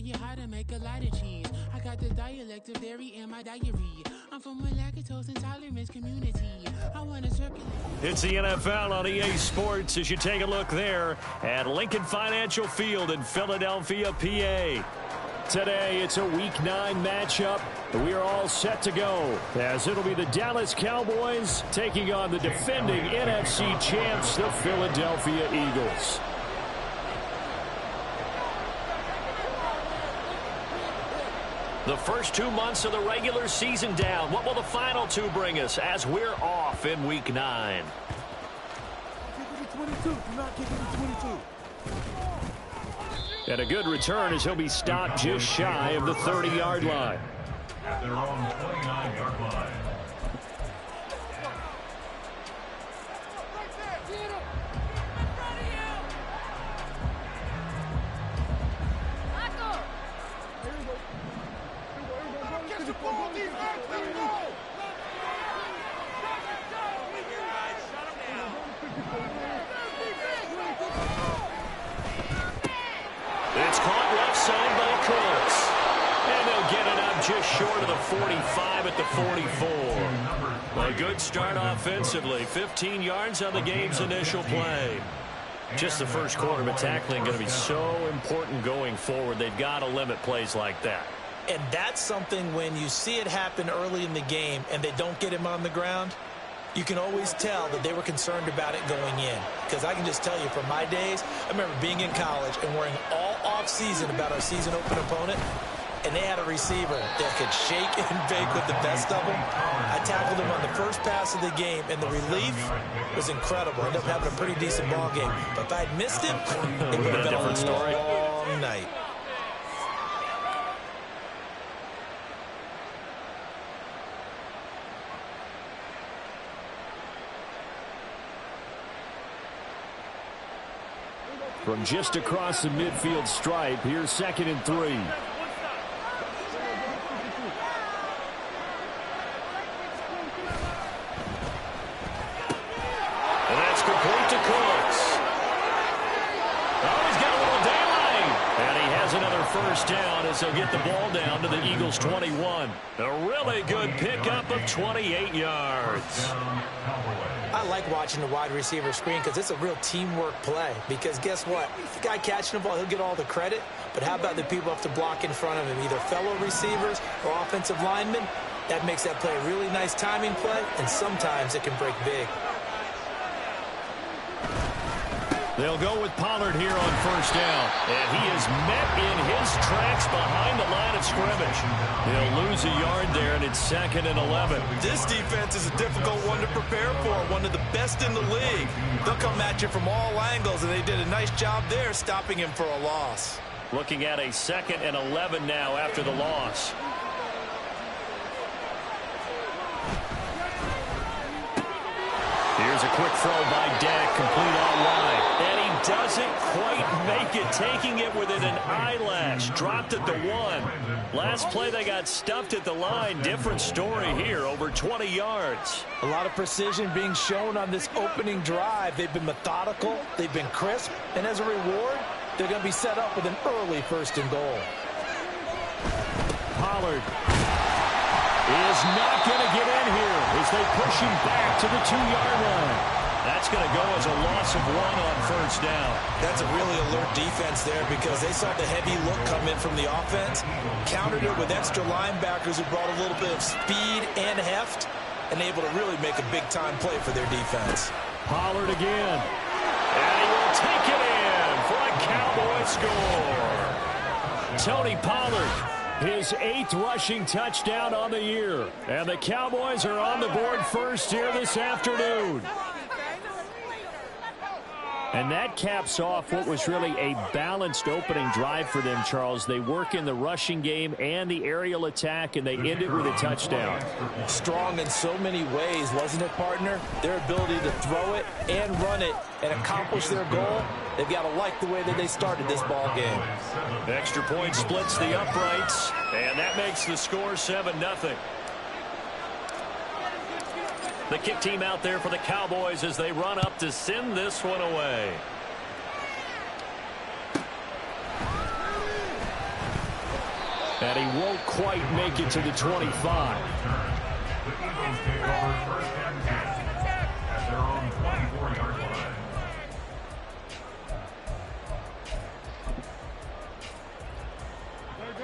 you how to make a lot of cheese. I got the dialect of dairy in my diary. I'm from a lactose intolerance community. I want to circulate. It's the NFL on EA Sports as you take a look there at Lincoln Financial Field in Philadelphia, PA. Today, it's a Week 9 matchup. We are all set to go as it'll be the Dallas Cowboys taking on the defending NFC champs, the Philadelphia Eagles. The first 2 months of the regular season down. What will the final 2 bring us as we're off in Week 9? And a good return as he'll be stopped just shy of the 30-yard line. At their own 29-yard line. It's caught left side by Cooks. And they'll get it up just short of the 45 at the 44. A good start offensively. 15 yards on the game's initial play. Just the first quarter, but tackling going to be so important going forward. They've got to limit plays like that. And that's something when you see it happen early in the game and they don't get him on the ground, you can always tell that they were concerned about it going in. Because I can just tell you from my days, I remember being in college and worrying all off-season about our season open opponent, and they had a receiver that could shake and bake with the best of them. I tackled him on the first pass of the game, and the relief was incredible. I ended up having a pretty decent ball game. But if I had missed him, it would have been a long night. From just across the midfield stripe, here's 2nd and 3. And that's complete to Cooks. Oh, he's got a little daylight. And he has another first down as they'll get the ball down to the Eagles' 21. A really good pickup of 28 yards. I like watching the wide receiver screen because it's a real teamwork play. Because guess what? The guy catching the ball, he'll get all the credit. But how about the people have to block in front of him, either fellow receivers or offensive linemen? That makes that play a really nice timing play, and sometimes it can break big. They'll go with Pollard here on first down. And he is met in his tracks behind the line of scrimmage. He'll lose a yard there, and it's 2nd and 11. This defense is a difficult one to prepare for, one of the best in the league. They'll come at you from all angles, and they did a nice job there stopping him for a loss. Looking at a 2nd and 11 now after the loss. Here's a quick throw by Dak, complete online. And he doesn't quite make it, taking it within an eyelash. Dropped at the 1. Last play they got stuffed at the line. Different story here, over 20 yards. A lot of precision being shown on this opening drive. They've been methodical, they've been crisp, and as a reward, they're going to be set up with an early 1st and goal. Pollard is not going to get in here as they push him back to the 2-yard line. That's going to go as a loss of 1 on first down. That's a really alert defense there because they saw the heavy look come in from the offense, countered it with extra linebackers who brought a little bit of speed and heft, and able to really make a big-time play for their defense. Pollard again. And he will take it in for a Cowboy score. Tony Pollard, his 8th rushing touchdown on the year. And the Cowboys are on the board first here this afternoon. And that caps off what was really a balanced opening drive for them, Charles. They work in the rushing game and the aerial attack, and they end it with a touchdown. Strong in so many ways, wasn't it, partner? Their ability to throw it and run it and accomplish their goal, they've got to like the way that they started this ball game. Extra point splits the uprights, and that makes the score 7-0. The kick team out there for the Cowboys as they run up to send this one away. And he won't quite make it to the 25. The Eagles take over first and 10 at their own 24-yard line.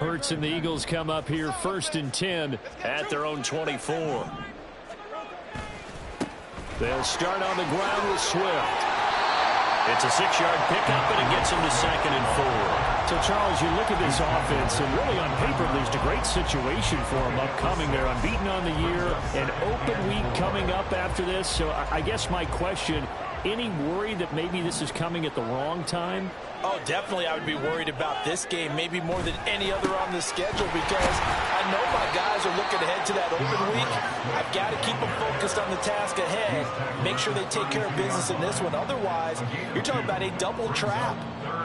Hurts and the Eagles come up here first and 10 at their own 24. They'll start on the ground with Swift. It's a 6-yard pickup, and it gets him to 2nd and 4. So, Charles, you look at this offense, and really on paper, at least, a great situation for them upcoming. They're unbeaten on the year, an open week coming up after this. So I guess my question, any worry that maybe this is coming at the wrong time? Oh, definitely I would be worried about this game, maybe more than any other on the schedule, because I know my guys are looking ahead to that open week. I've got to keep them focused on the task ahead, make sure they take care of business in this one. Otherwise, you're talking about a double trap.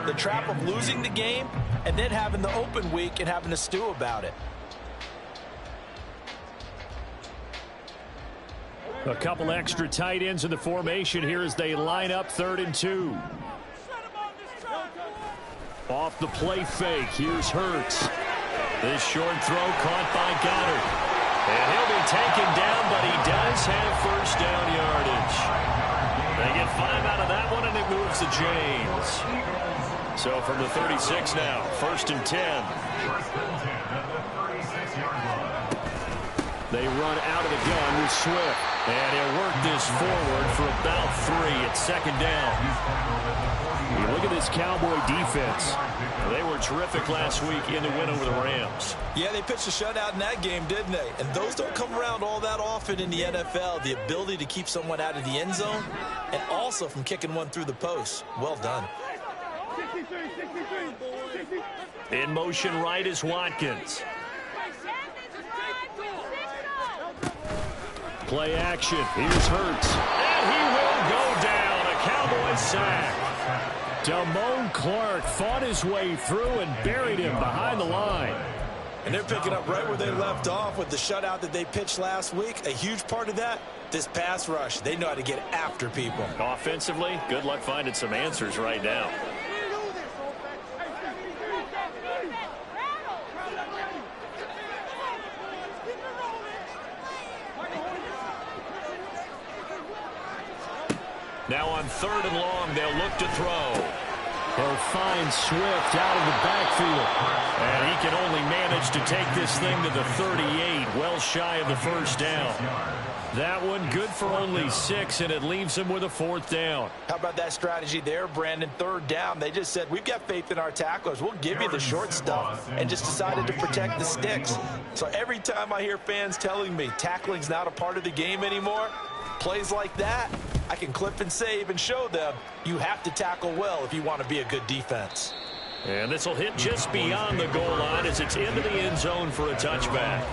The trap of losing the game and then having the open week and having to stew about it. A couple extra tight ends in the formation here as they line up 3rd and 2. Off the play fake, here's Hurts. This short throw caught by Goddard. And he'll be taken down, but he does have first down yardage. They get 5 out of that one, and it moves to James. So from the 36 now, 1st and 10. They run out of the gun with Swift. And he'll work this forward for about 3 at 2nd down. You look at this Cowboy defense. They were terrific last week in the win over the Rams. Yeah, they pitched a shutout in that game, didn't they? And those don't come around all that often in the NFL. The ability to keep someone out of the end zone and also from kicking one through the post. Well done. In motion right is Watkins. Play action. Here's Hurts. And he will go down. A Cowboy sack. Damone Clark fought his way through and buried him behind the line. And they're picking up right where they left off with the shutout that they pitched last week. A huge part of that, this pass rush. They know how to get after people. Offensively, good luck finding some answers right now. Now on 3rd and long, they'll look to throw. He'll find Swift out of the backfield. And he can only manage to take this thing to the 38, well shy of the first down. That one good for only 6, and it leaves him with a 4th down. How about that strategy there, Brandon? 3rd down, they just said, we've got faith in our tacklers. We'll give you the short stuff, and just decided to protect the sticks. So every time I hear fans telling me tackling's not a part of the game anymore, plays like that, I can clip and save and show them you have to tackle well if you want to be a good defense. And this will hit just beyond the goal line as it's into the end zone for a touchback.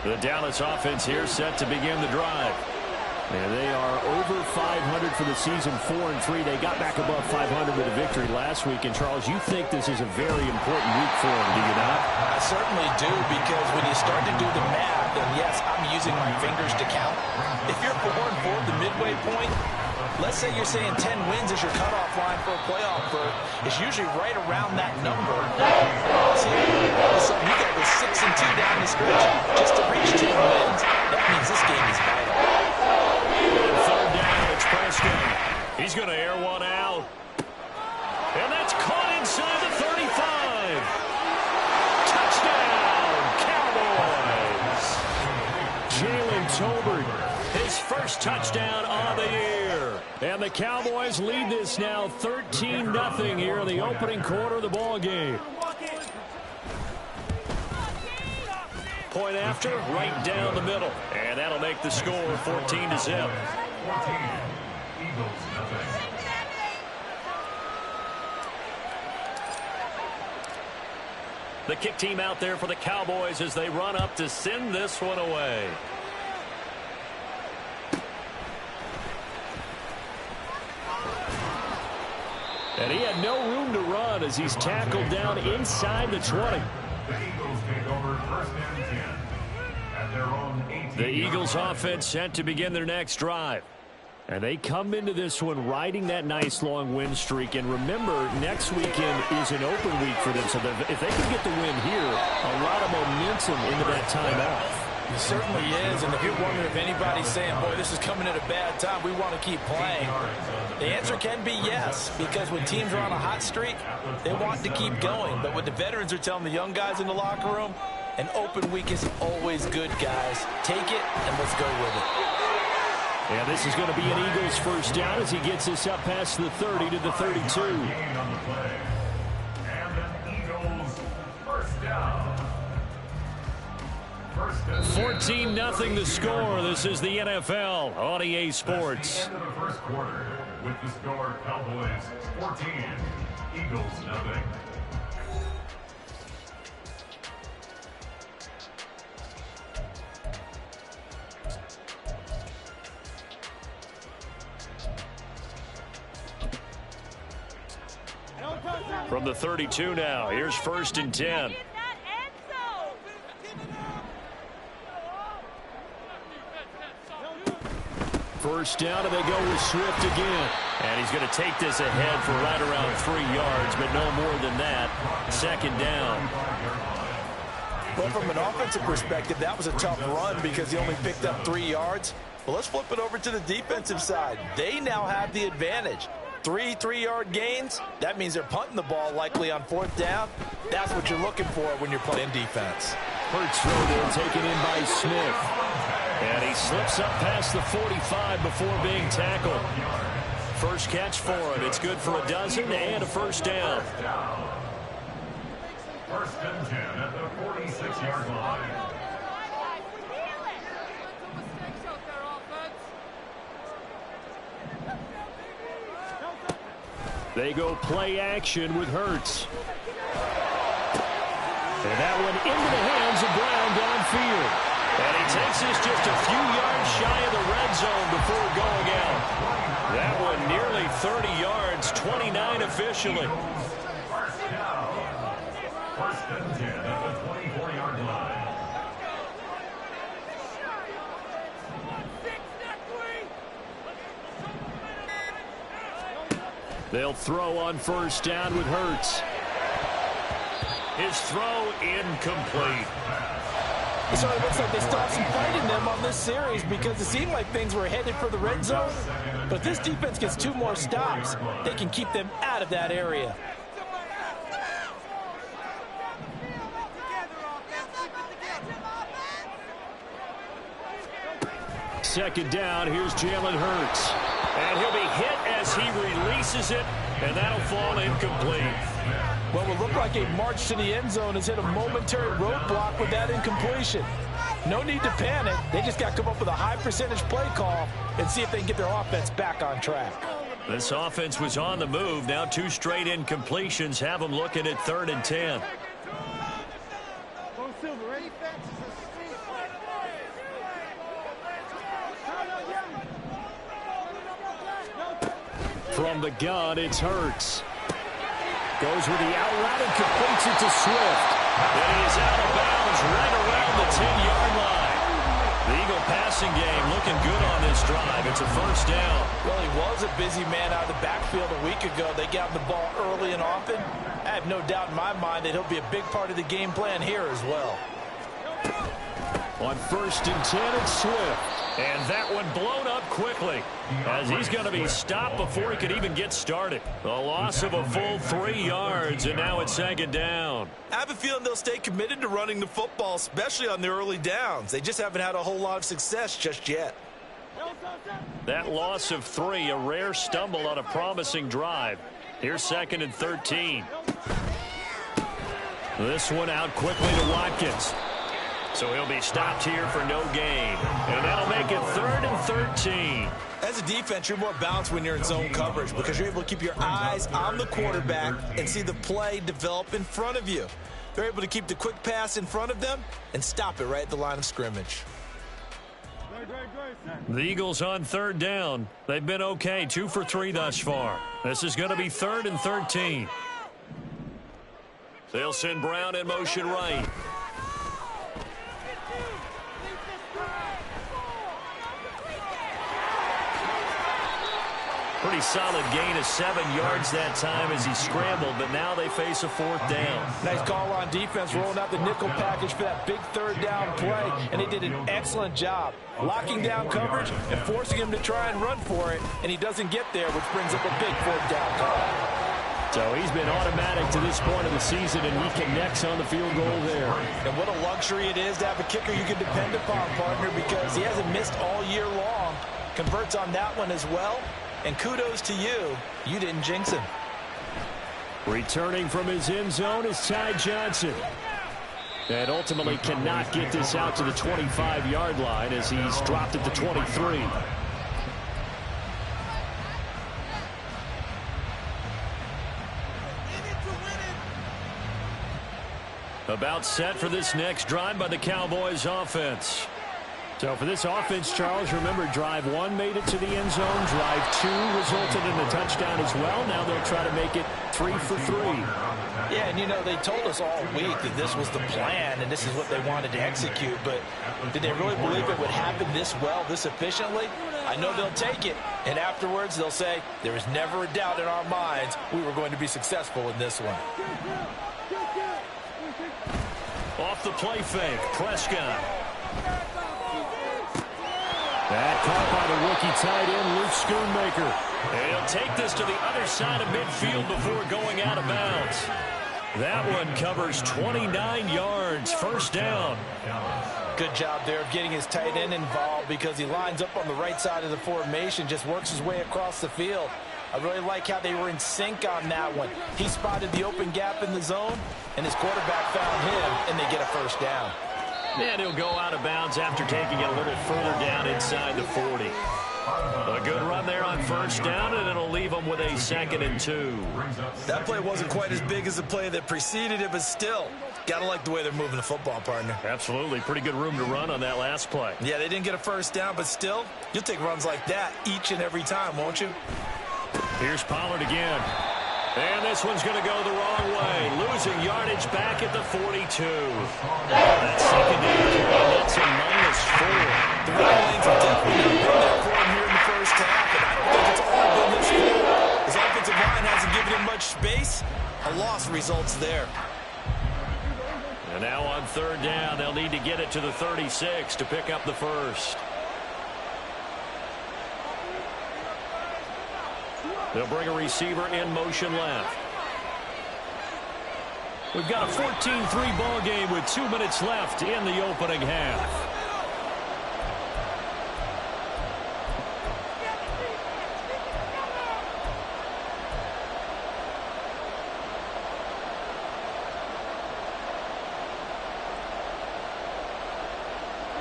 The Dallas offense here set to begin the drive. And they are over 500 for the season, 4-3. They got back above 500 with a victory last week. And, Charles, you think this is a very important week for them, do you not? I certainly do, because when you start to do the math, and yes, I'm using my fingers to count. If you're 4-4 at the midway point, let's say you're saying 10 wins is your cutoff line for a playoff berth. It's usually right around that number. See, all of a sudden you got to go 6-2 down the stretch just to reach 10 wins. That means this game is vital. 3rd down, it's Preston. He's going to air one out. And that's caught inside the 35. Touchdown, Cowboys. Jalen Tolbert, his first touchdown on the year. And the Cowboys lead this now 13-0 here in the opening quarter of the ball game. Point after, right down the middle. And that'll make the score 14-0. 14, Eagles nothing. The kick team out there for the Cowboys as they run up to send this one away. And he had no room to run as he's tackled down inside the 20. The Eagles take over First and 10 at their own 18. The Eagles offense set to begin their next drive. And they come into this one riding that nice long win streak. And remember, next weekend is an open week for them. So if they can get the win here, a lot of momentum into that time off. It certainly is, and if you're wondering if anybody's saying, boy, this is coming at a bad time, we want to keep playing, the answer can be yes, because when teams are on a hot streak, they want to keep going. But what the veterans are telling the young guys in the locker room, an open week is always good, guys. Take it, and let's go with it. And this is going to be an Eagles first down as he gets this up past the 30 to the 32. And an Eagles first down. 14-0 the score. This is the NFL on EA Sports. End of the first quarter with the score Cowboys 14, Eagles nothing. From the 32 now, here's first and 10. First down, and they go with Swift again. And he's going to take this ahead for right around 3 yards, but no more than that. Second down. Well, from an offensive perspective, that was a tough run because he only picked up 3 yards. Well, let's flip it over to the defensive side. They now have the advantage. 3 3-yard gains. That means they're punting the ball likely on fourth down. That's what you're looking for when you're playing defense. Hurts throw there, taken in by Smith. And he slips up past the 45 before being tackled. First catch for him. It's good for a dozen and a first down. First and 10 at the 46-yard line. They go play action with Hurts. And that one into the hands of Brown downfield. And he takes this just a few yards shy of the red zone before going out. That one nearly 30 yards, 29 officially. First down. First and 10 at the 24-yard line. They'll throw on first down with Hurts. His throw incomplete. So it looks like they still have some fight in them on this series because it seemed like things were headed for the red zone. But if this defense gets 2 more stops, they can keep them out of that area. Second down, here's Jalen Hurts. And he'll be hit as he releases it, and that'll fall incomplete. What will look like a march to the end zone has hit a momentary roadblock with that incompletion. No need to panic. They just got to come up with a high percentage play call and see if they can get their offense back on track. This offense was on the move. Now 2 straight incompletions have them looking at 3rd and 10. From the gun, it's Hurts. Goes with the out route and completes it to Swift. And he is out of bounds right around the 10-yard line. The Eagle passing game looking good on this drive. It's a first down. Well, he was a busy man out of the backfield a week ago. They got him the ball early and often. I have no doubt in my mind that he'll be a big part of the game plan here as well. On first and 10, it's Swift. And that one blown up quickly as he's going to be stopped before he could even get started. A loss of a full 3 yards, and now it's second down. I have a feeling they'll stay committed to running the football, especially on the early downs. They just haven't had a whole lot of success just yet. That loss of 3, a rare stumble on a promising drive. Here's 2nd and 13. This one out quickly to Watkins. So he'll be stopped here for no gain. And that'll make it 3rd and 13. As a defense, you're more balanced when you're in zone coverage because you're able to keep your eyes on the quarterback and see the play develop in front of you. They're able to keep the quick pass in front of them and stop it right at the line of scrimmage. The Eagles on 3rd down. They've been okay, 2 for 3 thus far. This is going to be 3rd and 13. They'll send Brown in motion right. Pretty solid gain of 7 yards that time as he scrambled, but now they face a 4th down. Nice call on defense, rolling out the nickel package for that big 3rd down play, and they did an excellent job locking down coverage and forcing him to try and run for it, and he doesn't get there, which brings up a big 4th down call. So he's been automatic to this point of the season, and he connects on the field goal there. And what a luxury it is to have a kicker you can depend upon, partner, because he hasn't missed all year long. Converts on that one as well. And kudos to you. You didn't jinx him. Returning from his end zone is Ty Johnson. And ultimately cannot get this out to the 25-yard line as he's dropped at the 23. About set for this next drive by the Cowboys offense. So for this offense, Charles, remember, drive 1 made it to the end zone. Drive 2 resulted in a touchdown as well. Now they'll try to make it 3 for 3. Yeah, and you know, they told us all week that this was the plan and this is what they wanted to execute. But did they really believe it would happen this well, this efficiently? I know they'll take it. And afterwards, they'll say, there was never a doubt in our minds we were going to be successful in this one. Off the play fake, Prescott. That caught by the rookie tight end, Luke Schoonmaker. And he'll take this to the other side of midfield before going out of bounds. That one covers 29 yards, 1st down. Good job there of getting his tight end involved because he lines up on the right side of the formation, just works his way across the field. I really like how they were in sync on that one. He spotted the open gap in the zone, and his quarterback found him, and they get a 1st down. And he'll go out of bounds after taking it a little further down inside the 40. A good run there on 1st down, and it'll leave them with a 2nd and 2. That play wasn't quite as big as the play that preceded it, but still, got to like the way they're moving the football, partner. Absolutely. Pretty good room to run on that last play. Yeah, they didn't get a 1st down, but still, you'll take runs like that each and every time, won't you? Here's Pollard again. And this one's going to go the wrong way. Losing yardage back at the 42. That 2nd down, that's a -4. The running lanes have definitely not been there for him here in the 1st half, and I don't think it's all been this good. His offensive line hasn't given him much space. A loss results there. And now on 3rd down, they'll need to get it to the 36 to pick up the 1st. They'll bring a receiver in motion left. We've got a 14-3 ball game with 2 minutes left in the opening half.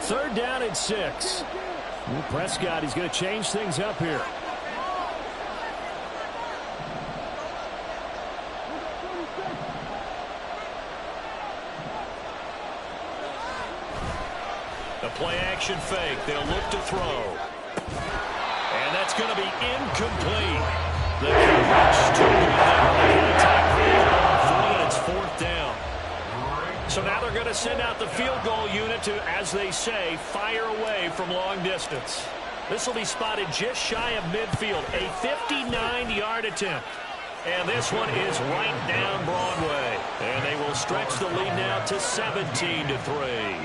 Third down and 6. Prescott, he's going to change things up here. The play-action fake. They'll look to throw. And that's going to be incomplete. The coverage too good there. And it's 4th down. So now they're going to send out the field goal unit to, as they say, fire away from long distance. This will be spotted just shy of midfield. A 59-yard attempt. And this one is right down Broadway. And they will stretch the lead now to 17-3.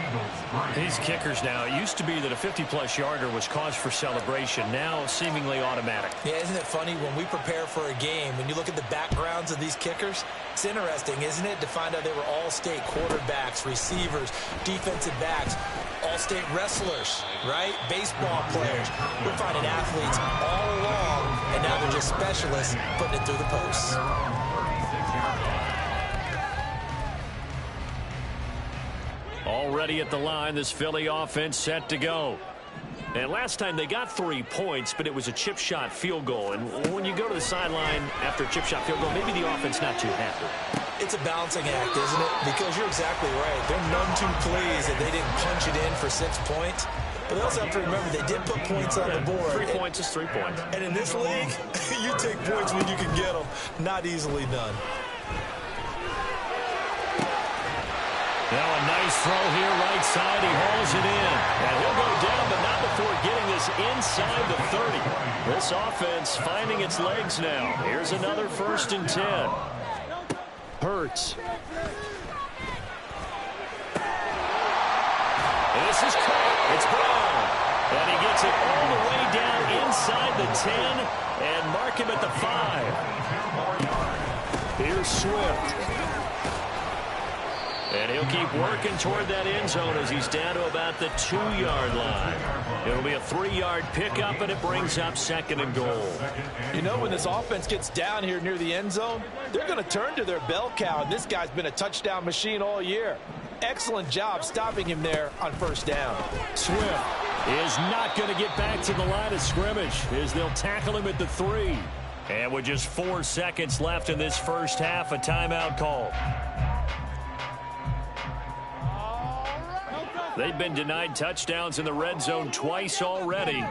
These kickers now, it used to be that a 50-plus yarder was cause for celebration. Now seemingly automatic. Yeah, isn't it funny when we prepare for a game, when you look at the backgrounds of these kickers, it's interesting, isn't it, to find out they were all-state quarterbacks, receivers, defensive backs, all-state wrestlers, right? Baseball players. We're finding athletes all along, and now they're just specialists putting it through the posts. Already at the line, this Philly offense set to go. And last time they got 3 points, but it was a chip shot field goal. And when you go to the sideline after a chip shot field goal, maybe the offense not too happy. It's a balancing act, isn't it? Because you're exactly right. They're none too pleased that they didn't punch it in for 6 points. But they also have to remember they did put points on the board. 3 points is 3 points. And in this league, you take points when you can get them. Not easily done. Now a nice throw here right side. He hauls it in. And he'll go down, but not before before getting this inside the 30. This offense finding its legs now. Here's another 1st and 10. Hurts. This is caught. It's Brown. And he gets it all the way down inside the 10 and mark him at the 5. Here's Swift. And he'll keep working toward that end zone as he's down to about the 2-yard line. It'll be a 3-yard pickup, and it brings up 2nd and goal. You know, when this offense gets down here near the end zone, they're going to turn to their bell cow, and this guy's been a touchdown machine all year. Excellent job stopping him there on 1st down. Swift is not going to get back to the line of scrimmage as they'll tackle him at the 3. And with just 4 seconds left in this first half, a timeout call. They've been denied touchdowns in the red zone twice already.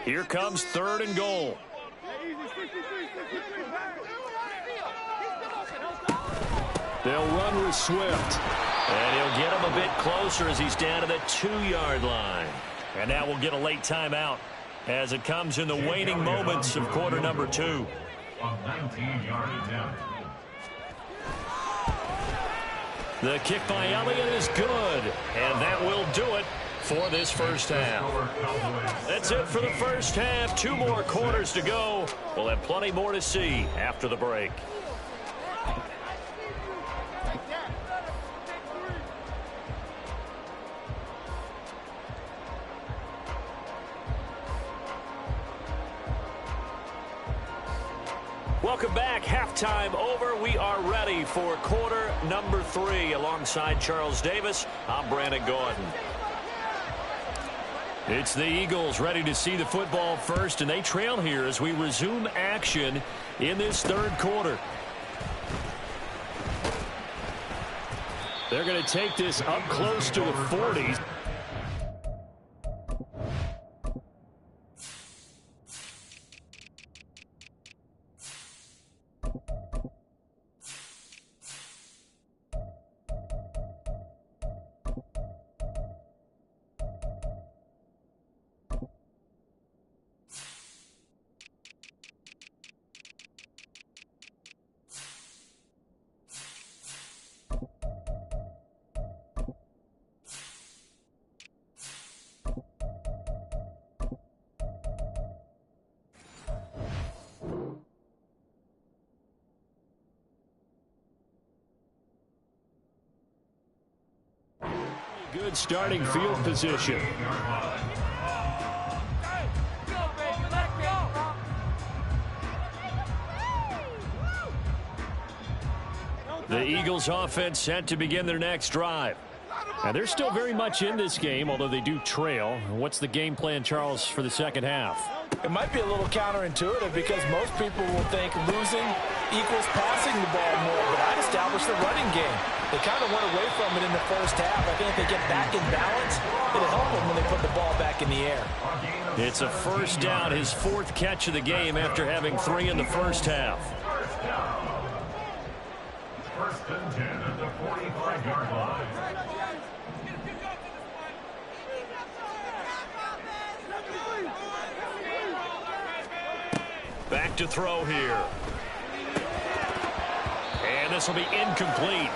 Here comes 3rd and goal. They'll run with Swift. And he'll get him a bit closer as he's down to the 2-yard line. And now we'll get a late timeout as it comes in the waning moments of quarter number 2. A 19-yard attempt. The kick by Elliott is good, and that will do it for this first half. That's it for the first half. 2 more quarters to go. We'll have plenty more to see after the break. Welcome back. Halftime over. We are ready for quarter number 3. Alongside Charles Davis, I'm Brandon Gordon. It's the Eagles ready to see the football first, and they trail here as we resume action in this 3rd quarter. They're going to take this up close to the 40s. Good starting field position. The Eagles offense set to begin their next drive. And they're still very much in this game, although they do trail. What's the game plan, Charles, for the second half? It might be a little counterintuitive because most people will think losing equals passing the ball more, but I'd establish the running game. They kind of went away from it in the first half. I think if they get back in balance, it'll help them when they put the ball back in the air. It's a first down, his 4th catch of the game after having 3 in the first half. First and 10 at the 45-yard line. Back to throw here. And this will be incomplete.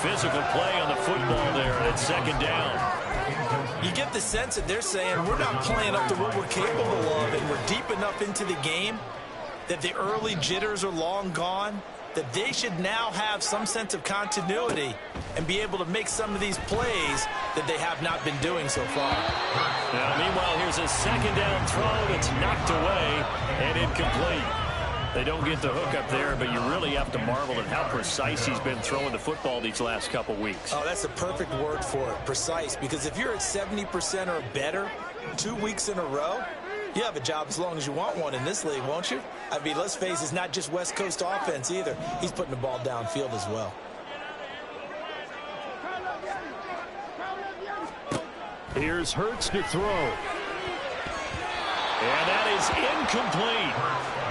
Physical play on the football there, and it's 2nd down. You get the sense that they're saying we're not playing up to what we're capable of, and we're deep enough into the game that the early jitters are long gone, that they should now have some sense of continuity and be able to make some of these plays that they have not been doing so far. Now, meanwhile, here's a 2nd down throw that's knocked away and incomplete. They don't get the hook up there, but you really have to marvel at how precise he's been throwing the football these last couple weeks. Oh, that's a perfect word for it, precise, because if you're at 70% or better 2 weeks in a row, you have a job as long as you want one in this league, won't you? I mean, let's face it, it's not just West Coast offense either. He's putting the ball downfield as well. Here's Hurts to throw. And that is incomplete.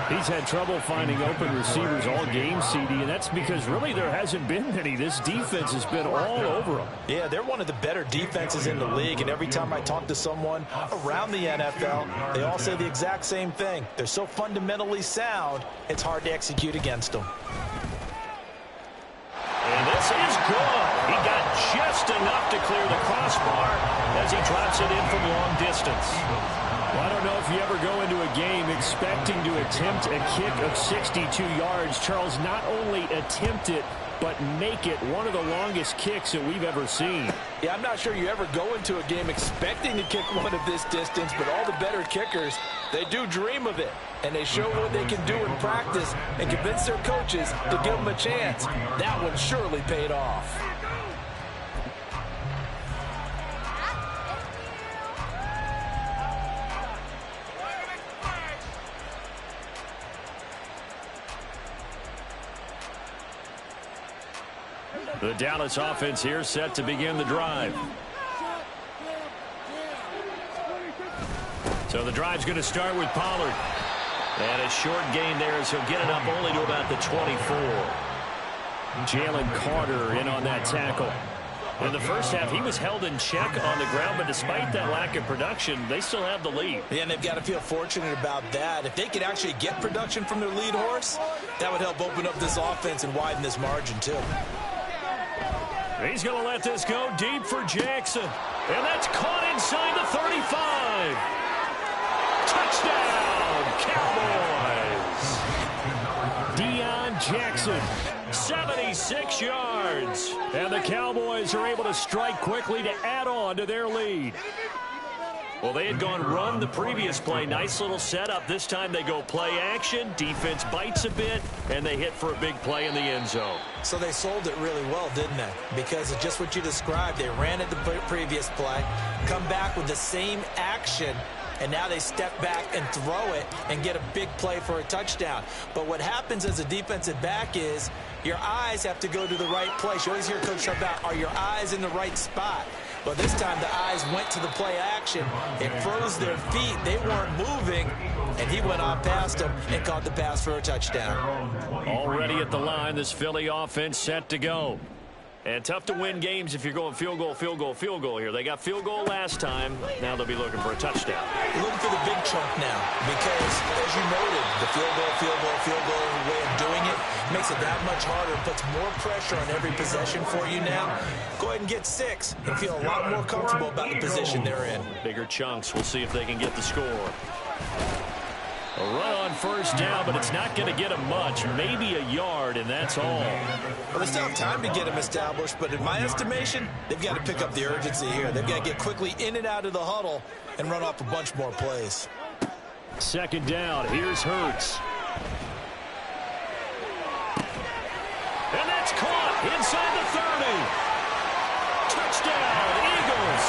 He's had trouble finding open receivers all game, CD, and that's because really there hasn't been many. This defense has been all over him. Yeah, they're one of the better defenses in the league, and every time I talk to someone around the NFL, they all say the exact same thing. They're so fundamentally sound, it's hard to execute against them. And this is good. He got just enough to clear the crossbar as he drops it in from long distance. Well, I don't know if you ever go into a game expecting to attempt a kick of 62 yards. Charles, not only attempt it, but make it one of the longest kicks that we've ever seen. Yeah, I'm not sure you ever go into a game expecting to kick one of this distance, but all the better kickers, they do dream of it. And they show what they can do in practice and convince their coaches to give them a chance. That one surely paid off. The Dallas offense here set to begin the drive. So the drive's going to start with Pollard. And a short gain there as he'll get it up only to about the 24. Jalen Carter in on that tackle. In the first half, he was held in check on the ground, but despite that lack of production, they still have the lead. Yeah, and they've got to feel fortunate about that. If they could actually get production from their lead horse, that would help open up this offense and widen this margin, too. He's going to let this go deep for Jackson. And that's caught inside the 35. Touchdown, Cowboys. Deion Jackson. 76 yards. And the Cowboys are able to strike quickly to add on to their lead. Well, they had gone run the previous play. Nice little setup. This time they go play action. Defense bites a bit, and they hit for a big play in the end zone. So they sold it really well, didn't they? Because of just what you described. They ran at the previous play, come back with the same action, and now they step back and throw it and get a big play for a touchdown. But what happens as a defensive back is your eyes have to go to the right place. You always hear Coach talk about, are your eyes in the right spot? But this time the eyes went to the play action. It froze their feet. They weren't moving, and he went on past them and caught the pass for a touchdown. Already at the line, this Philly offense set to go. And tough to win games if you're going field goal, field goal, field goal here. They got field goal last time. Now they'll be looking for a touchdown. You're looking for the big chunk now because, as you noted, the field goal way of doing it makes it that much harder, puts more pressure on every possession for you now. Go ahead and get 6 and feel a lot more comfortable about the position they're in. Bigger chunks. We'll see if they can get the score. A run on first down, but it's not going to get him much. Maybe a yard, and that's all. Well, they still have time to get him established, but in my estimation, they've got to pick up the urgency here. They've got to get quickly in and out of the huddle and run off a bunch more plays. Second down. Here's Hurts. And that's caught inside the 30. Touchdown, Eagles.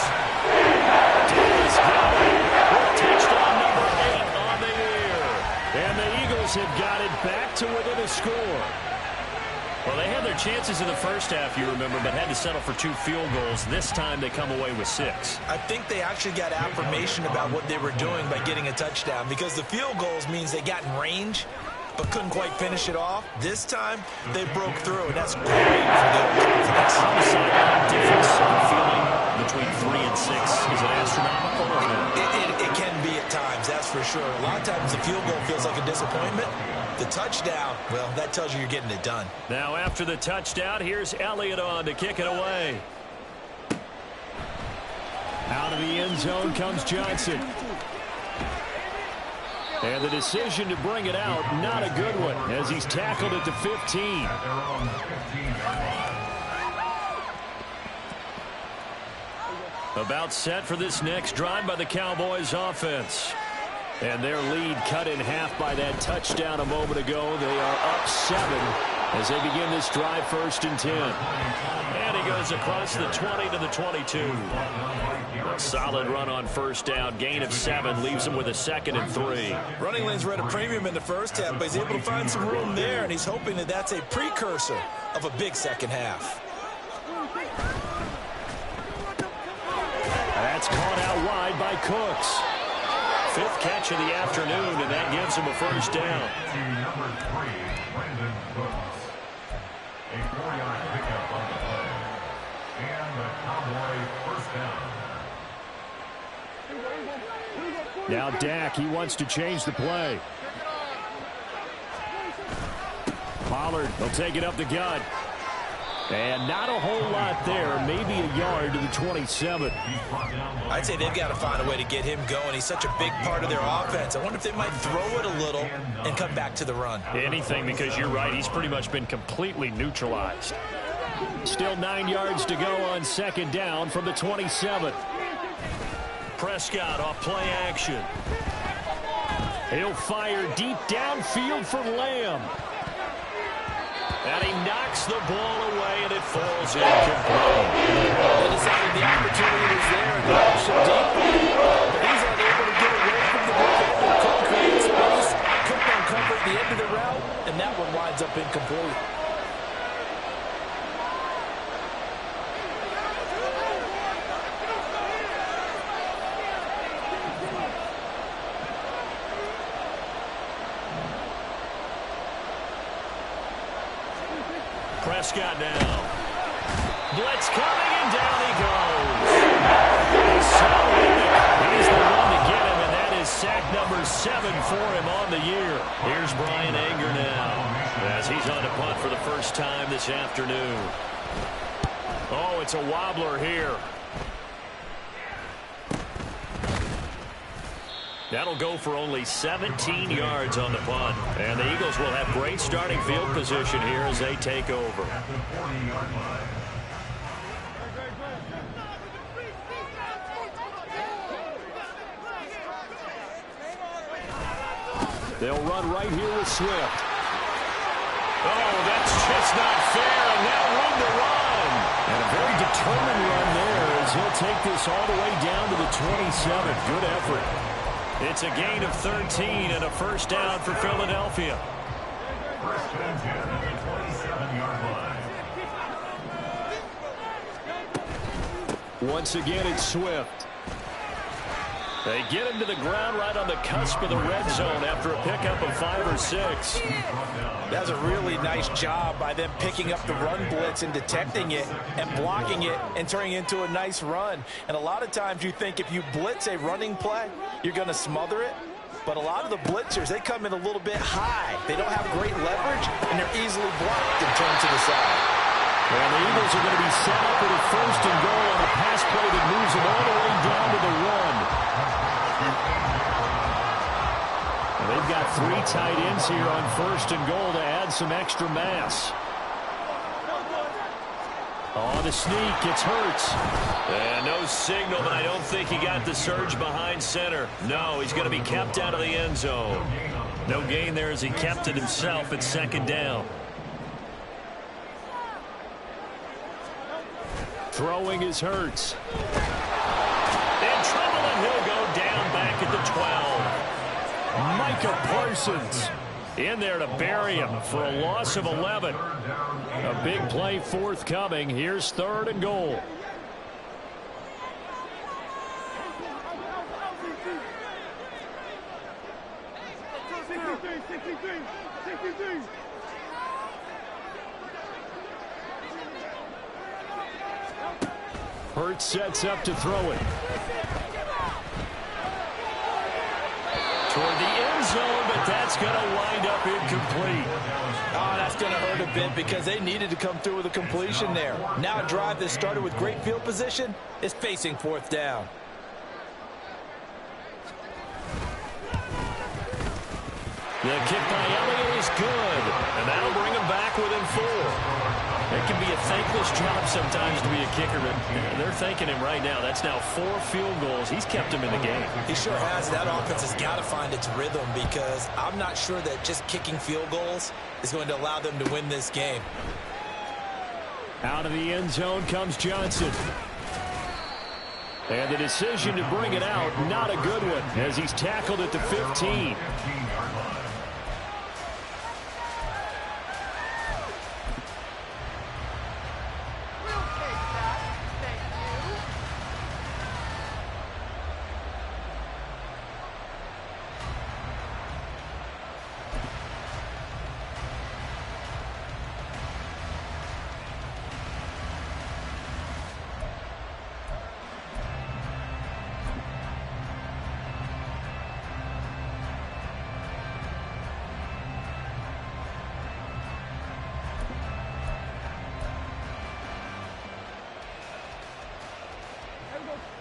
Davis got it. Touchdown number 8 on the year. And the Eagles have got it back to within a score. Well, they had their chances in the first half, you remember, but had to settle for 2 field goals. This time they come away with 6. I think they actually got affirmation about what they were doing by getting a touchdown because the field goals means they got in range but couldn't quite finish it off. This time, they broke through, and that's great for their confidence. On the sideline, difference in feeling between 3 and 6. Is it astronomical or not? It can be at times, that's for sure. A lot of times the field goal feels like a disappointment. The touchdown, well, that tells you you're getting it done. Now after the touchdown, here's Elliott on to kick it away. Out of the end zone comes Johnson. And the decision to bring it out, not a good one, as he's tackled at the 15. About set for this next drive by the Cowboys offense. And their lead cut in half by that touchdown a moment ago. They are up 7 as they begin this drive, 1st and 10. And he goes across the 20 to the 22. A solid run on first down. Gain of 7 leaves him with a 2nd and 3. Running lanes were at a premium in the first half, but he's able to find some room there, and he's hoping that that's a precursor of a big second half. That's caught out wide by Cooks. fifth catch of the afternoon, and that gives him a first down. To number 3, Brandon Brooks. A 4-yard pickup on the play. And the Cowboy first down. Now Dak, he wants to change the play. Pollard will take it up the gut. And not a whole lot there, maybe a yard to the 27. I'd say they've got to find a way to get him going. He's such a big part of their offense. I wonder if they might throw it a little and come back to the run. Anything, because you're right, he's pretty much been completely neutralized. Still 9 yards to go on second down from the 27. Prescott off play action. He'll fire deep downfield for Lamb. And he knocks the ball away, and it falls incomplete. They decided the opportunity was there and the option deep. But these aren't able to get away from the defender. Couldn't create space. Couldn't uncover at the end of the route. And that one winds up incomplete. Prescott now. Blitz coming, and down he goes. He's the one to get him, and that is sack number 7 for him on the year. Here's Brian Anger now, as he's on to punt for the first time this afternoon. Oh, it's a wobbler here. That'll go for only 17 yards on the punt. And the Eagles will have great starting field position here as they take over. At the 40-yard line. They'll run right here with Swift. Oh, that's just not fair. And now room to run. And a very determined run there as he'll take this all the way down to the 27. Good effort. It's a gain of 13 and a first down for Philadelphia. First and 10 at the 27-yard line. Once again, it's Swift. They get him to the ground right on the cusp of the red zone after a pickup of 5 or 6. That was a really nice job by them picking up the run blitz and detecting it and blocking it and turning it into a nice run. And a lot of times you think if you blitz a running play, you're going to smother it. But a lot of the blitzers, they come in a little bit high. They don't have great leverage, and they're easily blocked and turned to the side. And the Eagles are going to be set up with a first and goal on a pass play that moves them all the way down to the run. And they've got 3 tight ends here on first and goal to add some extra mass. On the sneak, it's Hurts. And no signal, but I don't think he got the surge behind center. No, he's going to be kept out of the end zone. No gain there as he kept it himself at second down. Throwing is Hurts. In trouble, and he'll go down back at the 12. Micah Parsons in there to bury him for a loss of 11. A big play forthcoming. Here's third and goal. Hurts sets up to throw it. Toward the end zone, but that's going to wind up incomplete. Oh, that's going to hurt a bit because they needed to come through with a completion there. Now a drive that started with great field position is facing fourth down. The kick by Elliott is good, and that'll bring him back within 4. It can be a thankless job sometimes to be a kicker, but they're thanking him right now. That's now 4 field goals. He's kept him in the game. He sure has. That offense has got to find its rhythm because I'm not sure that just kicking field goals is going to allow them to win this game. Out of the end zone comes Johnson. And the decision to bring it out, not a good one, as he's tackled at the 15.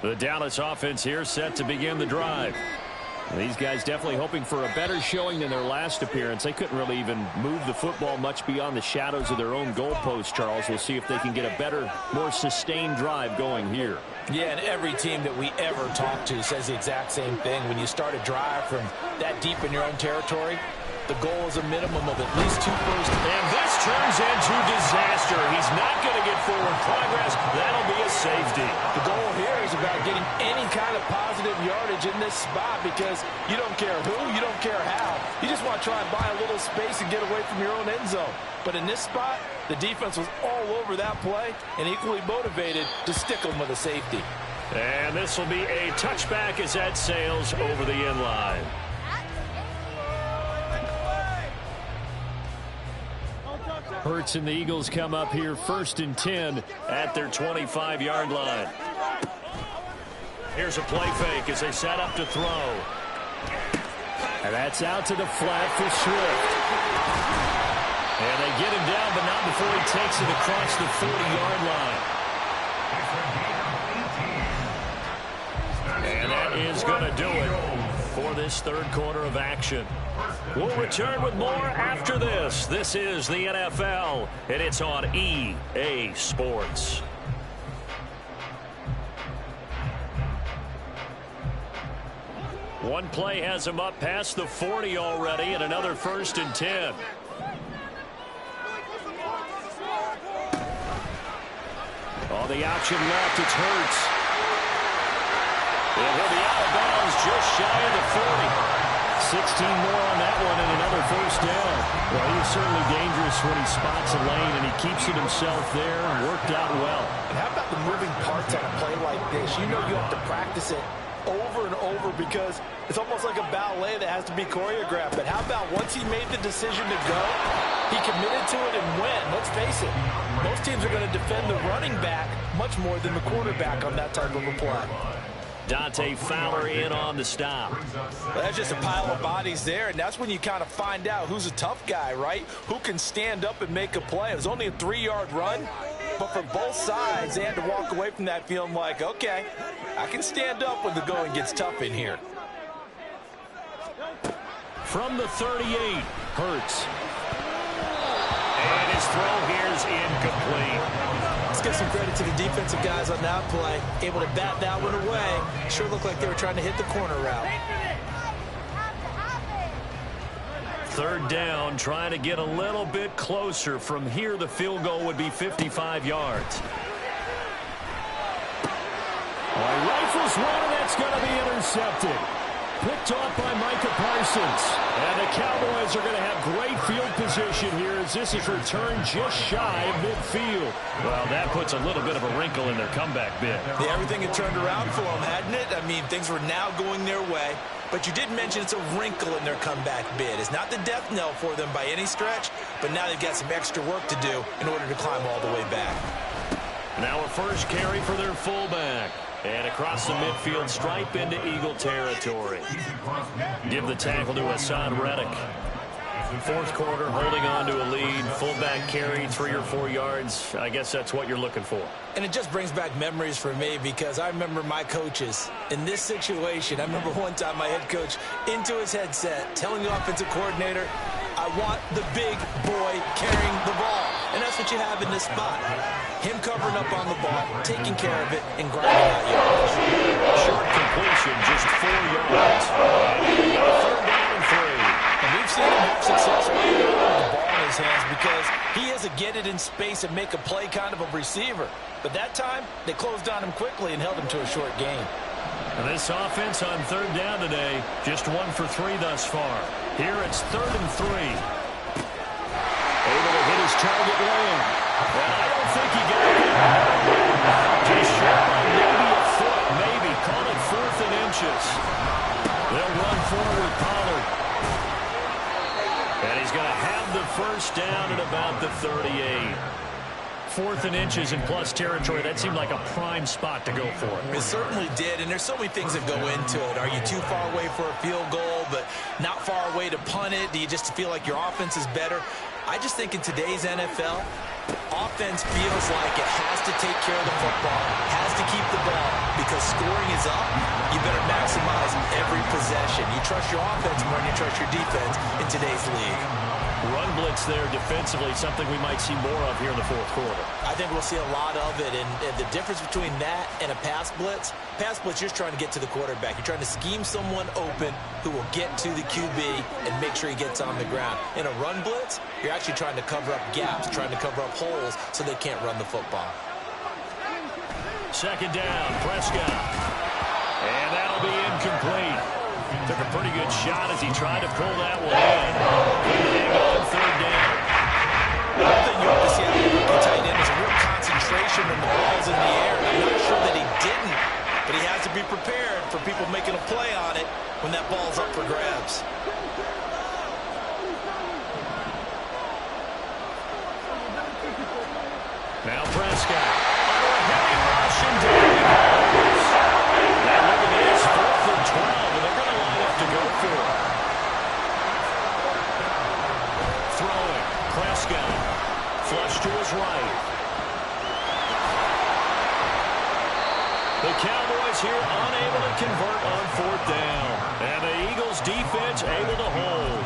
The Dallas offense here set to begin the drive. These guys definitely hoping for a better showing than their last appearance. They couldn't really even move the football much beyond the shadows of their own goalpost, Charles. We'll see if they can get a better, more sustained drive going here. Yeah, and every team that we ever talk to says the exact same thing. When you start a drive from that deep in your own territory, the goal is a minimum of at least 2 firsts. And this turns into disaster. He's not going to get forward progress. That'll be a safety. The goal here is about getting any kind of positive yardage in this spot because you don't care who, you don't care how. You just want to try and buy a little space and get away from your own end zone. But in this spot, the defense was all over that play and equally motivated to stick them with a safety. And this will be a touchback as that sails over the end line. Hurts and the Eagles come up here 1st and 10 at their 25-yard line. Here's a play fake as they set up to throw. And that's out to the flat for Swift. And they get him down, but not before he takes it across the 40-yard line. And that is going to do it for this third quarter of action. We'll return with more after this. This is the NFL, and it's on EA Sports. One play has him up past the 40 already, and another 1st and 10. Oh, the option left, it's Hurts. And he'll be out of bounds just shy of the 40. 16 more on that one and another 1st down. Well, he's certainly dangerous when he spots a lane, and he keeps it himself there and worked out well. And how about the moving parts on a play like this? You know you have to practice it over and over because it's almost like a ballet that has to be choreographed. But how about once he made the decision to go, he committed to it and went. Let's face it, most teams are going to defend the running back much more than the quarterback on that type of a play. Dante Fowler in on the stop. Well, that's just a pile of bodies there, and that's when you kind of find out who's a tough guy, right? Who can stand up and make a play. It was only a 3-yard run, but for both sides, they had to walk away from that feeling like, okay, I can stand up when the going gets tough in here. From the 38, Hurts. And his throw here is incomplete. Let's give some credit to the defensive guys on that play. Able to bat that one away. Sure looked like they were trying to hit the corner route. 3rd down, trying to get a little bit closer. From here, the field goal would be 55 yards. He rifles one, and that's going to be intercepted. Picked off by Micah Parsons. And the Cowboys are going to have great field position here as this is returned just shy of midfield. Well, that puts a little bit of a wrinkle in their comeback bid. Yeah, everything had turned around for them, hadn't it? I mean, things were now going their way. But you did mention it's a wrinkle in their comeback bid. It's not the death knell for them by any stretch, but now they've got some extra work to do in order to climb all the way back. Now a first carry for their fullback. And across the midfield stripe into Eagle territory. Give the tackle to Hassan Reddick. 4th quarter, holding on to a lead. Fullback carry, 3 or 4 yards. I guess that's what you're looking for. And it just brings back memories for me because I remember my coaches in this situation. I remember one time my head coach into his headset telling the offensive coordinator, I want the big boy carrying the ball. And that's what you have in this spot. Him covering up on the ball, taking care of it, and grinding out yards. Short completion, just 4 yards. 3rd down and 3. And we've seen him have success with the ball in his hands because he is a get it in space and make a play kind of a receiver. But that time, they closed on him quickly and held him to a short gain. And this offense on 3rd down today, just 1 for 3 thus far. Here it's 3rd and 3. Able to hit his target lane. And I don't think he got it. Just short by maybe a foot, maybe. Call it 4th and inches. They'll run forward Pollard. And he's going to have the 1st down at about the 38. 4th and inches in plus territory. That seemed like a prime spot to go for. It certainly did, and there's so many things that go into it. Are you too far away for a field goal, but not far away to punt it? Do you just feel like your offense is better? I just think in today's NFL, offense feels like it has to take care of the football, has to keep the ball, because scoring is up. You better maximize every possession. You trust your offense more than you trust your defense in today's league. Run blitz there defensively, something we might see more of here in the fourth quarter. I think we'll see a lot of it, and the difference between that and a pass blitz, you're just trying to get to the quarterback. You're trying to scheme someone open who will get to the QB and make sure he gets on the ground. In a run blitz, you're actually trying to cover up gaps, trying to cover up holes so they can't run the football. Second down, Prescott. And that'll be incomplete. Took a pretty good shot as he tried to pull that one in. Hang on third down. One thing you hope to see out of the rookie tight end is a real concentration when the ball's in the air. I'm not sure that he didn't, but he has to be prepared for people making a play on it when that ball's up for grabs. Now Prescott. Under a heavy rush and down he goes. Now look at this, 4th and 12, and they're going to line up to go for it. Throwing, Prescott. Flush to his right. The Cowboys here unable to convert on 4th down. And the Eagles defense able to hold.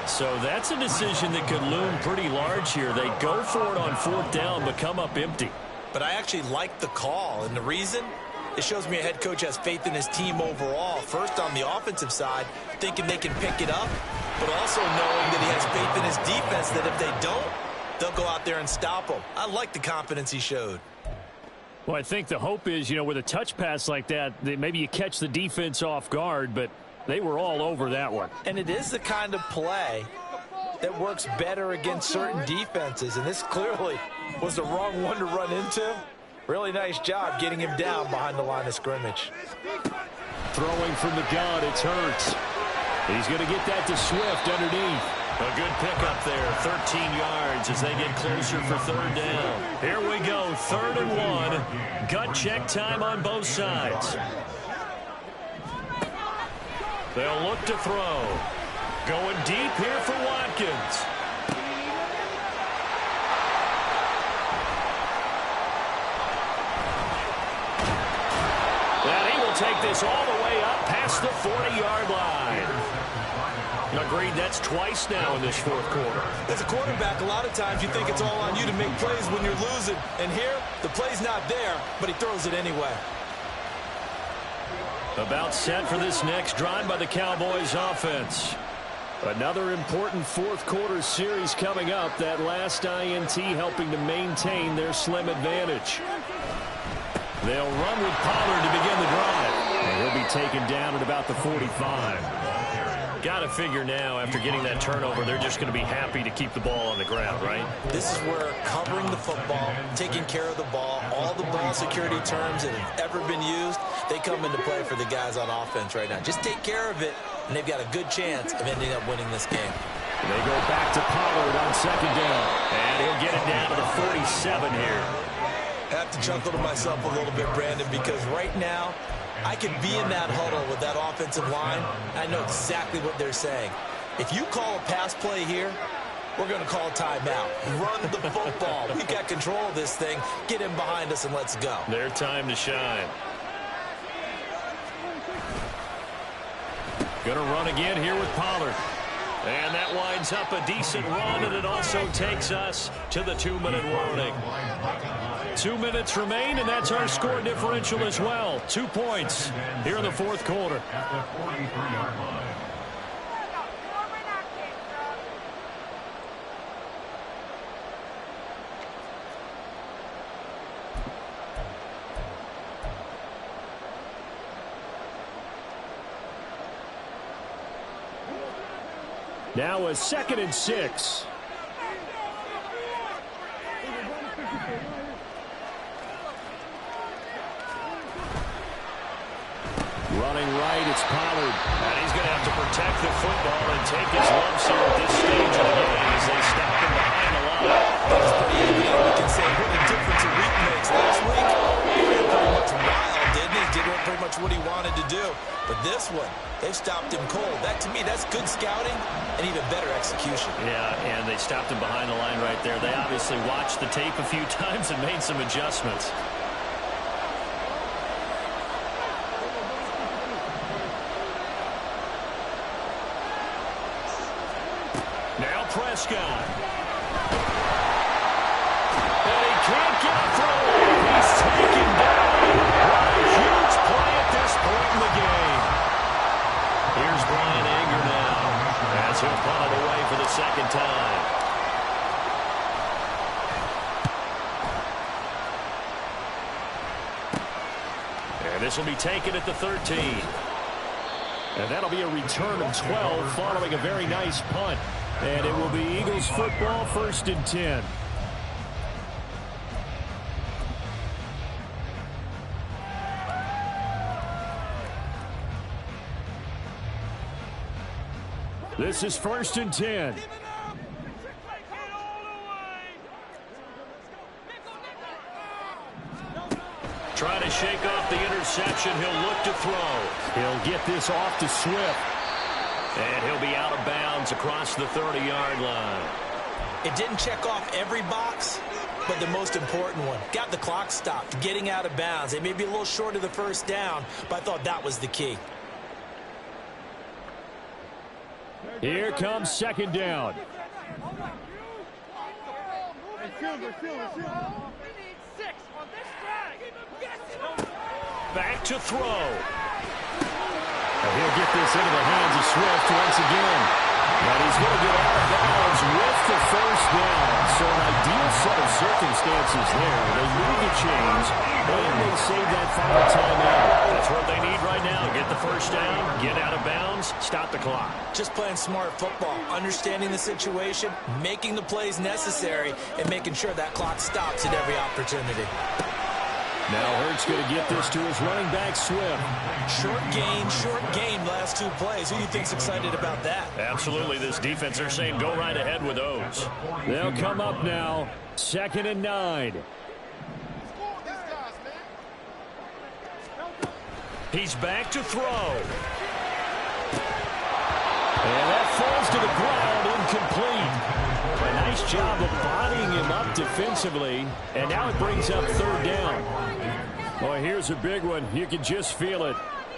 So that's a decision that could loom pretty large here. They go for it on 4th down, but come up empty. But I actually like the call, and the reason? It shows me a head coach has faith in his team overall. First, on the offensive side, thinking they can pick it up, but also knowing that he has faith in his defense that if they don't, they'll go out there and stop them. I like the confidence he showed. Well, I think the hope is, with a touch pass like that maybe you catch the defense off guard, but they were all over that one. And it is the kind of play that works better against certain defenses, and this clearly was the wrong one to run into. Really nice job getting him down behind the line of scrimmage. Throwing from the gun, it's Hurts. He's going to get that to Swift underneath. A good pickup there, 13 yards as they get closer for 3rd down. Here we go, 3rd and 1. Gut check time on both sides. They'll look to throw. Going deep here for Watkins. And he will take this all the way up past the 40-yard line. Agreed, that's twice now in this 4th quarter. As a quarterback, a lot of times you think it's all on you to make plays when you're losing. And here, the play's not there, but he throws it anyway. About set for this next drive by the Cowboys offense. Another important 4th quarter series coming up. That last INT helping to maintain their slim advantage. They'll run with Pollard to begin the drive. And he'll be taken down at about the 45. Got to figure now, after getting that turnover, they're just going to be happy to keep the ball on the ground, right? This is where covering the football, taking care of the ball, all the ball security terms that have ever been used, they come into play for the guys on offense right now. Just take care of it, and they've got a good chance of ending up winning this game. They go back to Pollard on 2nd down, and he'll get it down to the 47 here. I have to chuckle to myself a little bit, Brandon, because right now, I could be in that huddle with that offensive line. I know exactly what they're saying. If you call a pass play here, we're going to call a timeout. Run the football. We got control of this thing. Get him behind us and let's go. Their time to shine. Going to run again here with Pollard. And that winds up a decent run, and it also takes us to the 2-minute warning. 2 minutes remain, and that's our score differential as well. 2 points here in the 4th quarter. At the 43-yard line. Now a 2nd and 6. Running right, it's Pollard. And he's going to have to protect the football and take his lumps here at this stage of the game as they stop him behind the line. That was pretty evident. We can say what a difference a week makes. Last week, he ran pretty much wild, didn't he? Did pretty much what he wanted to do. But this one, they've stopped him cold. That, to me, that's good scouting and even better execution. Yeah, and they stopped him behind the line right there. They obviously watched the tape a few times and made some adjustments. Prescott. And he can't get a throw. He's taken down. What a huge play at this point in the game. Here's Brian Anger now as he'll punt it away for the second time. And this will be taken at the 13. And that'll be a return of 12 following a very nice punt. And it will be Eagles football, 1st and 10. This is 1st and 10. Trying to shake off the interception. He'll look to throw. He'll get this off to Swift. And he'll be out of bounds across the 30-yard line. It didn't check off every box, but the most important one. Got the clock stopped, getting out of bounds. They may be a little short of the first down, but I thought that was the key. Here comes 2nd down. Back to throw. And he'll get this into the hands of Swift once again. But he's going to get out of bounds with the first down. So an ideal set of circumstances there. They move the chains, and they save that final timeout. That's what they need right now. Get the first down, get out of bounds, stop the clock. Just playing smart football, understanding the situation, making the plays necessary, and making sure that clock stops at every opportunity. Now Hurts going to get this to his running back, Swift. Short gain last 2 plays. Who do you think's excited about that? Absolutely. This defense, they're saying go right ahead with those. They'll come up now. 2nd and 9. He's back to throw. And that falls to the ground, incomplete. A nice job of bodying him up defensively. And now it brings up 3rd down. Boy, here's a big one. You can just feel it.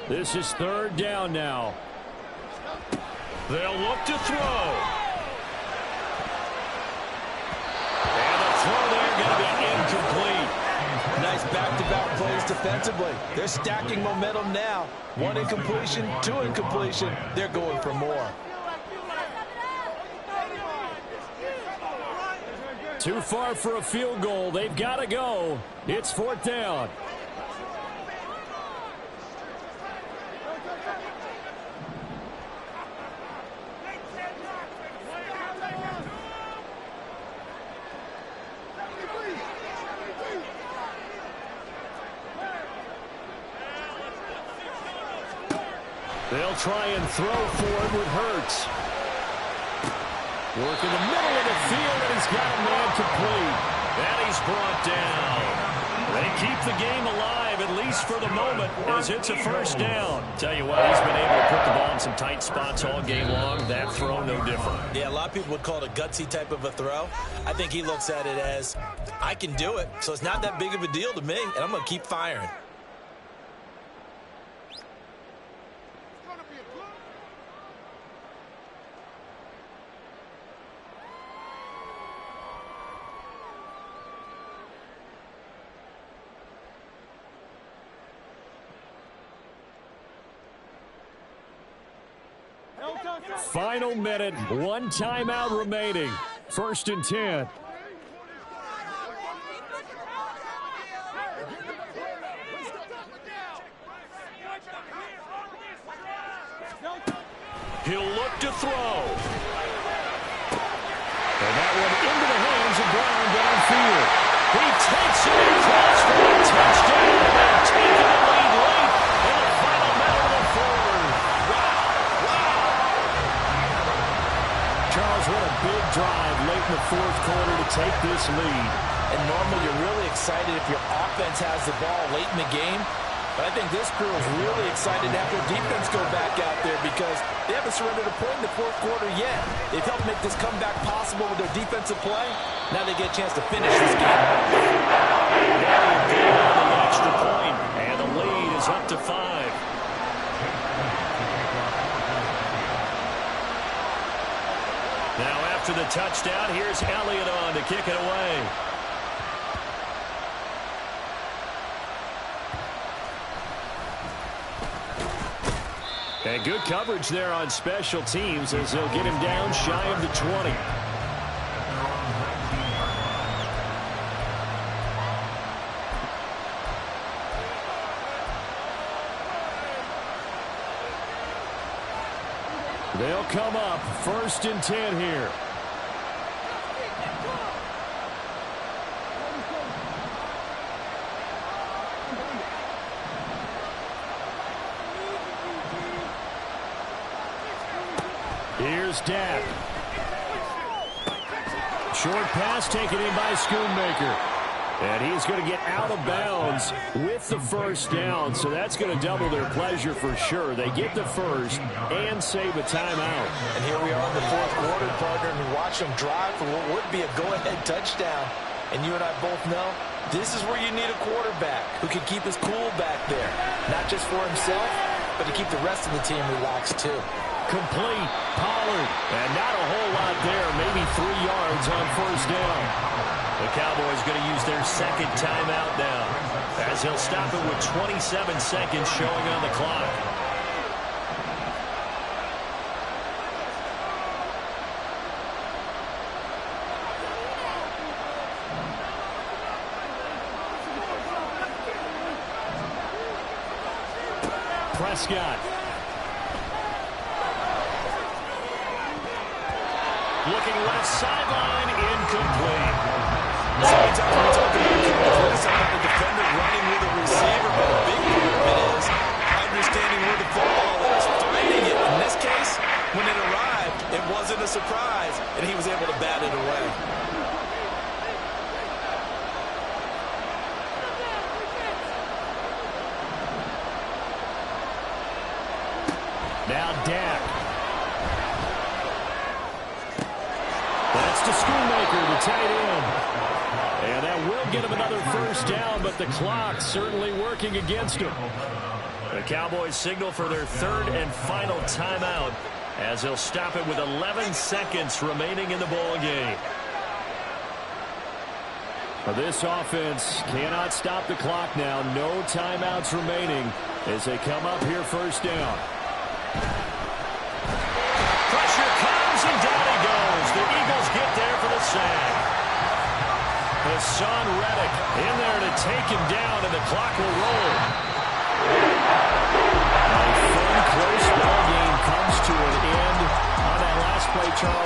This is 3rd down now. They'll look to throw. And the throw there going to be incomplete. Nice back-to-back plays defensively. They're stacking momentum now. 1 incompletion, 2 incompletion. They're going for more. Too far for a field goal. They've got to go. It's 4th down. They'll try and throw forward with Hurts. Work in the middle of the field, and he's got a man complete. And he's brought down. They keep the game alive, at least for the moment, as it's a 1st down. Tell you what, he's been able to put the ball in some tight spots all game long. That throw, no different. Yeah, a lot of people would call it a gutsy type of a throw. I think he looks at it as, I can do it, so it's not that big of a deal to me, and I'm going to keep firing. Final minute, 1 timeout remaining. 1st and 10. He'll look to throw. And that one into the hands of Brown downfield. He takes it across for a touchdown. They're taking the lead late in the final minute of the 4th. Charles, what a big drive late in the 4th quarter to take this lead. And normally you're really excited if your offense has the ball late in the game. But I think this crew is really excited to have their defense go back out there because they haven't surrendered a point in the 4th quarter yet. They've helped make this comeback possible with their defensive play. Now they get a chance to finish this game. The extra point, and the lead is up to 5. Now after the touchdown. Here's Elliott on to kick it away. And good coverage there on special teams as they'll get him down shy of the 20. They'll come up 1st and 10 here. Here's Dak. Short pass taken in by Schoonmaker. And he's going to get out of bounds with the first down, so that's going to double their pleasure for sure. They get the first and save a timeout. And here we are in the 4th quarter, partner, and watch them drive for what would be a go-ahead touchdown. And you and I both know this is where you need a quarterback who can keep his cool back there, not just for himself, but to keep the rest of the team relaxed too. Complete. Pollard. And not a whole lot there. Maybe 3 yards on first down. The Cowboys going to use their 2nd timeout now, as he'll stop it with 27 seconds showing on the clock. Prescott. Looking left sideline, incomplete. Sometimes we talk about incomplete, about the defender running with a receiver, but a big part of it is understanding where the football is, finding it. In this case, when it arrived, it wasn't a surprise, and he was able to bat it away. Now Dak. That's to Schoonmaker, the tight end. And that will get him another first down, but the clock certainly working against him. The Cowboys signal for their 3rd and final timeout as they'll stop it with 11 seconds remaining in the ball game. This offense cannot stop the clock now. No timeouts remaining as they come up here 1st down. Pressure comes and down he goes. The Eagles get there for the sack. Hassan Reddick in there to take him down, and the clock will roll. A fun, close ball game comes to an end on that last play, Charles.